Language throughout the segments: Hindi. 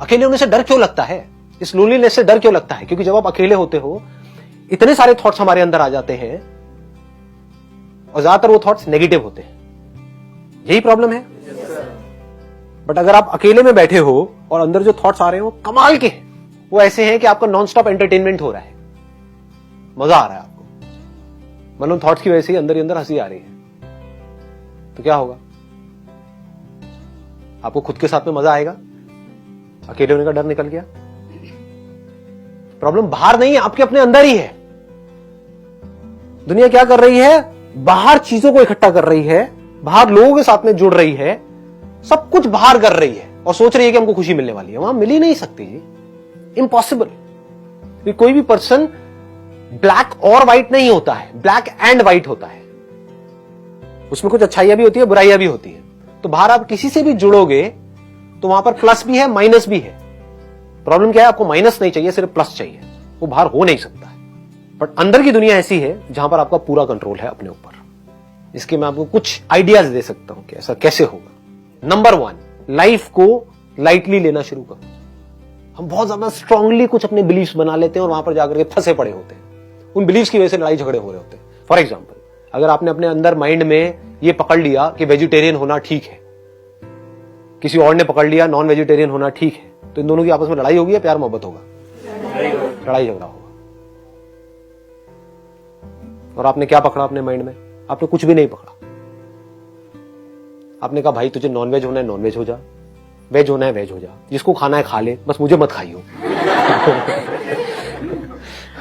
अकेले होने से डर क्यों लगता है, इस लोनलीनेस से डर क्यों लगता है? क्योंकि जब आप अकेले होते हो इतने सारे थॉट्स हमारे अंदर आ जाते हैं और ज्यादातर वो थॉट्स नेगेटिव होते हैं। यही प्रॉब्लम है। बट अगर आप अकेले में बैठे हो और अंदर जो थॉट्स आ रहे हो कमाल के, वो ऐसे हैं कि आपका नॉन स्टॉप एंटरटेनमेंट हो रहा है, मजा आ रहा है आपको, मतलब थॉट्स की वजह से अंदर ही अंदर हंसी आ रही है, तो क्या होगा? आपको खुद के साथ में मजा आएगा? अकेले होने का डर निकल गया। प्रॉब्लम बाहर नहीं है, आपके अपने अंदर ही है। दुनिया क्या कर रही है? बाहर चीजों को इकट्ठा कर रही है, बाहर लोगों के साथ में जुड़ रही है, सब कुछ बाहर कर रही है और सोच रही है कि हमको खुशी मिलने वाली है। वहां मिल ही नहीं सकती जी, इम्पॉसिबल। कोई भी पर्सन ब्लैक और व्हाइट नहीं होता है, ब्लैक एंड व्हाइट होता है। उसमें कुछ अच्छाइयां भी होती है, बुराइयां भी होती है। तो बाहर आप किसी से भी जुड़ोगे तो वहां पर प्लस भी है, माइनस भी है। प्रॉब्लम क्या है? आपको माइनस नहीं चाहिए, सिर्फ प्लस चाहिए। वो बाहर हो नहीं सकता है। बट अंदर की दुनिया ऐसी है जहां पर आपका पूरा कंट्रोल है अपने ऊपर। इसके मैं आपको कुछ आइडियाज दे सकता हूं कि ऐसा कैसे होगा। नंबर 1, लाइफ को लाइटली लेना शुरू करो। हम बहुत ज्यादा स्ट्रांगली कुछ अपने बिलीफ्स बना लेते हैं और वहां पर जाकर के फंसे पड़े होते हैं। उन बिलीफ्स की वजह से लड़ाई झगड़े हो रहे होते हैं। फॉर एग्जाम्पल, अगर आपने अपने अंदर माइंड में ये पकड़ लिया कि वेजिटेरियन होना ठीक है, किसी और ने पकड़ लिया नॉन वेजिटेरियन होना ठीक है, तो इन दोनों की आपस में लड़ाई होगी या प्यार मोहब्बत होगा? लड़ाई झगड़ा होगा। और आपने क्या पकड़ा अपने माइंड में? आपने कुछ भी नहीं पकड़ा। आपने कहा भाई तुझे नॉनवेज होना है नॉनवेज हो जा, वेज होना है वेज हो जा, जिसको खाना है खा ले, बस मुझे मत खाइयो।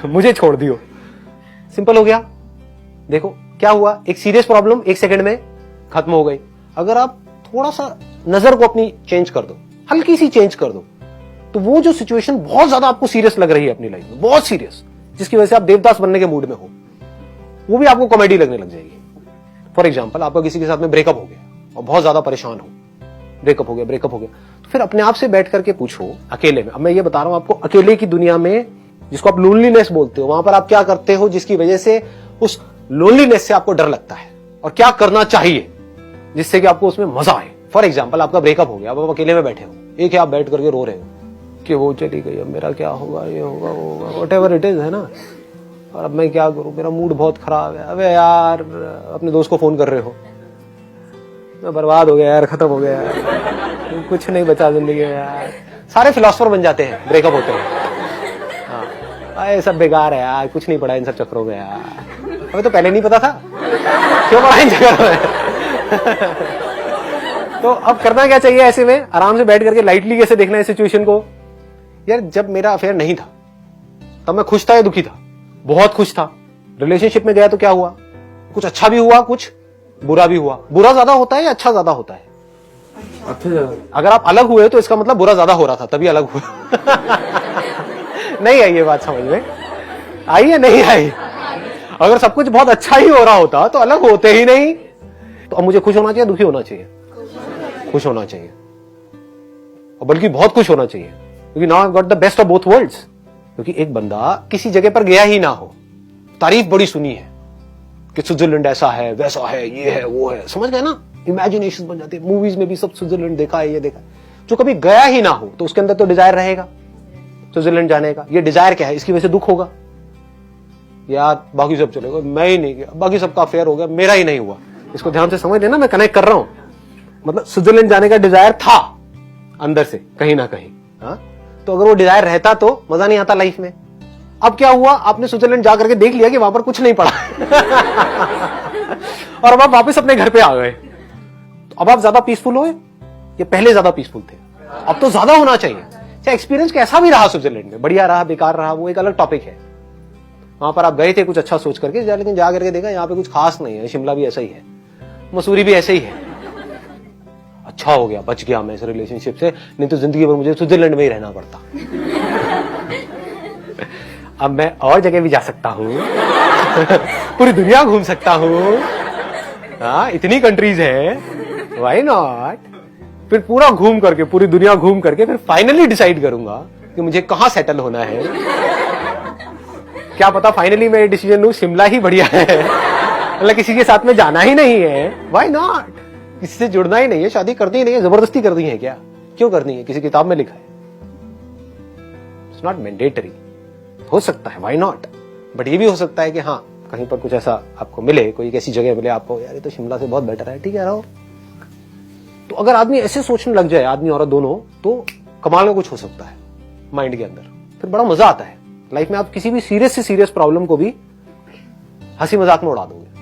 मुझे छोड़ दियो। सिंपल हो गया। देखो क्या हुआ, एक सीरियस प्रॉब्लम 1 सेकंड में खत्म हो गई। अगर आप थोड़ा सा नजर को अपनी चेंज कर दो, हल्की सी चेंज कर दो, तो वो जो सिचुएशन बहुत ज्यादा आपको सीरियस लग रही है अपनी लाइफ में, बहुत सीरियस, जिसकी वजह से आप देवदास बनने के मूड में हो, वो भी आपको कॉमेडी लगने लग जाएगी। फॉर एग्जाम्पल, आपका किसी के साथ में ब्रेकअप हो गया और बहुत ज्यादा परेशान हो, ब्रेकअप हो गया, तो फिर अपने आप से बैठ करके पूछो अकेले में। अब मैं ये बता रहा हूं आपको, अकेले की दुनिया में, जिसको आप लोनलीनेस बोलते हो, वहां पर आप क्या करते हो जिसकी वजह से उस लोनलीनेस से आपको डर लगता है, और क्या करना चाहिए जिससे कि आपको उसमें मजा आए। फॉर एग्जाम्पल, आपका ब्रेकअप हो गया, अब आप अकेले में बैठे हो, एक ही आप बैठ करके रो रहे हो कि वो चली गई, अब मेरा क्या होगा, ये होगा वो होगा, व्हाटएवर इट इज, है ना। और अब मैं क्या करूं, मेरा मूड बहुत खराब है। अबे यार, अपने दोस्त को फोन कर रहे हो, मैं बर्बाद हो गया यार, खत्म हो गया यार, कुछ नहीं बचा जिंदगी में यार। सारे फिलोसोफर बन जाते हैं ब्रेकअप होते हैं। हाँ, सब बेकार है यार, कुछ नहीं पड़ा इन सब चक्करों में यार। हमें तो पहले नहीं पता था, क्यों पड़ा इन चक्करों में। तो अब करना क्या चाहिए ऐसे में? आराम से बैठ करके लाइटली कैसे देखना है सिचुएशन को। यार, जब मेरा अफेयर नहीं था तब मैं खुश था या दुखी था? बहुत खुश था। रिलेशनशिप में गया तो क्या हुआ? कुछ अच्छा भी हुआ, कुछ बुरा भी हुआ। बुरा ज्यादा होता है या अच्छा ज्यादा होता है? अच्छा ज्यादा। अगर आप अलग हुए तो इसका मतलब बुरा ज्यादा हो रहा था, तभी अलग हुआ। नहीं आई ये बात समझ में? आई है नहीं आई? अगर सब कुछ बहुत अच्छा ही हो रहा होता तो अलग होते ही नहीं। तो अब मुझे खुश होना चाहिए, दुखी होना चाहिए? खुश होना चाहिए, और बल्कि बहुत खुश होना चाहिए, क्योंकि now I got the best of both worlds. क्योंकि एक बंदा किसी जगह पर गया ही ना हो, तारीफ बड़ी सुनी है कि स्विट्जरलैंड ऐसा है, वैसा है, ये है, वो है, समझ गए ना? इमेजिनेशन बन जाती है। मूवीज में भी सब स्विट्जरलैंड देखा है, ये देखा है। जो कभी गया ही ना हो तो उसके अंदर तो डिजायर रहेगा स्विट्जरलैंड जाने का। ये डिजायर क्या है? इसकी वजह से दुख होगा यार, बाकी सब चलेगा, मैं ही नहीं गया, बाकी सबका अफेयर हो गया, मेरा ही नहीं हुआ। इसको ध्यान से समझ लेना, मैं कनेक्ट कर रहा हूं। मतलब स्विट्जरलैंड जाने का डिजायर था अंदर से कहीं ना कहीं। हाँ, तो अगर वो डिजायर रहता तो मजा नहीं आता लाइफ में। अब क्या हुआ, आपने स्विट्जरलैंड जाकर के देख लिया कि वहां पर कुछ नहीं पड़ा। और अब आप वापस अपने घर पे आ गए। तो अब आप ज्यादा पीसफुल हो या पहले ज्यादा पीसफुल थे? अब तो ज्यादा होना चाहिए। चाहे एक्सपीरियंस कैसा भी रहा स्विट्जरलैंड में, बढ़िया रहा, बेकार रहा, वो एक अलग टॉपिक है। वहां पर आप गए थे कुछ अच्छा सोच करके, लेकिन जा करके देखा यहाँ पे कुछ खास नहीं है। शिमला भी ऐसा ही है, मसूरी भी ऐसे ही है। अच्छा हो गया, बच गया मैं इस रिलेशनशिप से, नहीं तो जिंदगी भर मुझे स्विट्जरलैंड में ही रहना पड़ता। अब मैं और जगह भी जा सकता हूँ, पूरी दुनिया घूम सकता हूँ। हाँ, इतनी कंट्रीज है, व्हाई नॉट? फिर पूरा घूम करके, पूरी दुनिया घूम करके फिर फाइनली डिसाइड करूंगा कि मुझे कहां सेटल होना है। क्या पता फाइनली मैं डिसीजन लूं शिमला ही बढ़िया है, मतलब किसी के साथ में जाना ही नहीं है। Why not? किसी से जुड़ना ही नहीं है, शादी करनी ही नहीं है, जबरदस्ती करनी है क्या? क्यों करनी है? किसी किताब में लिखा है। इट्स नॉट मैंडेटरी, हो सकता है, व्हाई नॉट, बट ये भी हो सकता है कि हाँ कहीं पर कुछ ऐसा आपको मिले, कोई ऐसी जगह मिले आपको, यार ये तो शिमला से बहुत बेटर है, ठीक है रहो। तो अगर आदमी ऐसे सोचने लग जाए, आदमी औरत दोनों, तो कमाल का कुछ हो सकता है माइंड के अंदर, फिर बड़ा मजा आता है लाइफ में। आप किसी भी सीरियस से सीरियस प्रॉब्लम को भी हंसी मजाक में उड़ा दोगे।